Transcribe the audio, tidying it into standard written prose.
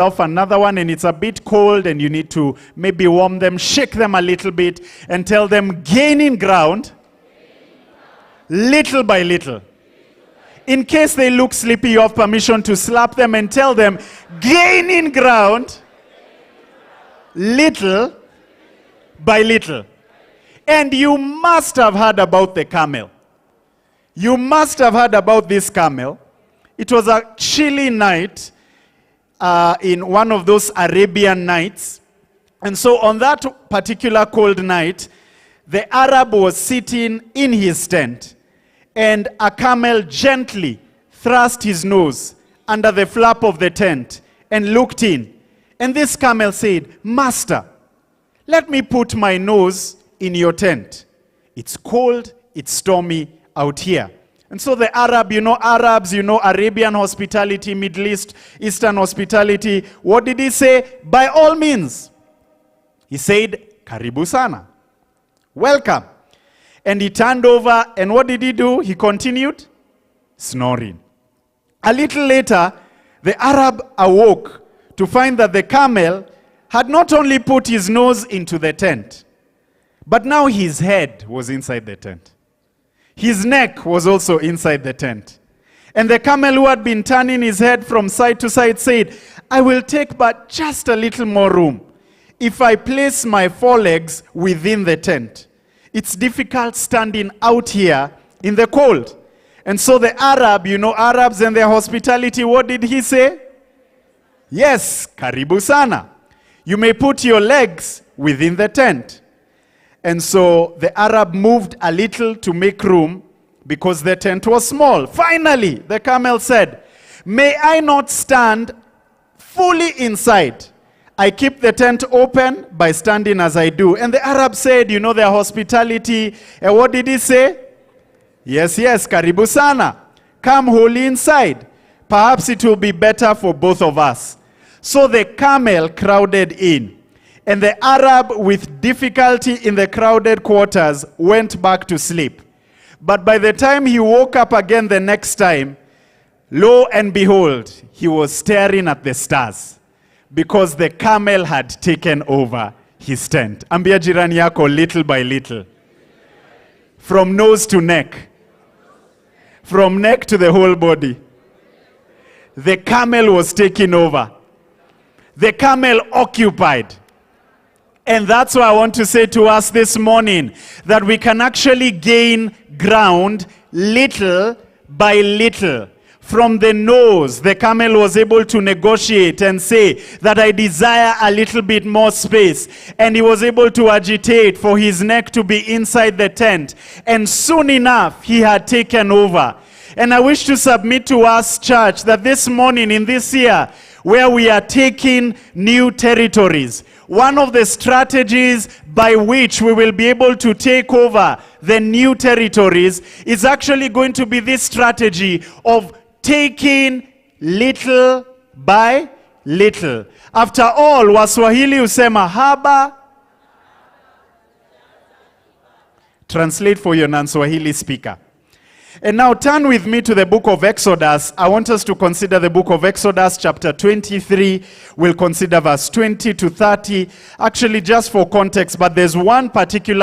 off another one and it's a bit cold and you need to maybe warm them, shake them a little bit and tell them gaining ground little by little. In case they look sleepy, you have permission to slap them and tell them gaining ground little by little. And you must have heard about the camel. You must have heard about this camel. It was a chilly night in one of those Arabian nights. And so on that particular cold night, the Arab was sitting in his tent, and a camel gently thrust his nose under the flap of the tent and looked in. And this camel said, "Master, let me put my nose in your tent. It's cold, it's stormy out here." And so the Arab, Arabs, Arabian hospitality, Middle East, Eastern hospitality. What did he say? By all means. He said, "Karibu sana. Welcome." And he turned over, and what did he do? He continued snoring. A little later, the Arab awoke to find that the camel had not only put his nose into the tent, but now his head was inside the tent. His neck was also inside the tent. And the camel, who had been turning his head from side to side, said, "I will take but just a little more room if I place my forelegs within the tent. It's difficult standing out here in the cold." And so the Arab, Arabs and their hospitality, what did he say? "Yes, karibu sana. You may put your legs within the tent." And so the Arab moved a little to make room because the tent was small. Finally, the camel said, "May I not stand fully inside? I keep the tent open by standing as I do." And the Arab said, their hospitality. And what did he say? Yes, karibu sana. Come wholly inside. Perhaps it will be better for both of us. So the camel crowded in. And the Arab, with difficulty in the crowded quarters, went back to sleep. But by the time he woke up again the next time, lo and behold, he was staring at the stars, because the camel had taken over his tent. Ambia jirani yako, little by little. From nose to neck. From neck to the whole body. The camel was taking over. The camel occupied. And that's why I want to say to us this morning that we can actually gain ground little by little. From the nose, the camel was able to negotiate and say that I desire a little bit more space. And he was able to agitate for his neck to be inside the tent. And soon enough, he had taken over. And I wish to submit to us, church, that this morning in this year, where we are taking new territories, one of the strategies by which we will be able to take over the new territories is actually going to be this strategy of taking little by little. After all, Waswahili husema haba. Translate for your non-Swahili speaker. And now turn with me to the book of Exodus. I want us to consider the book of Exodus chapter 23. We'll consider verse 20 to 30. Actually, just for context, but there's one particular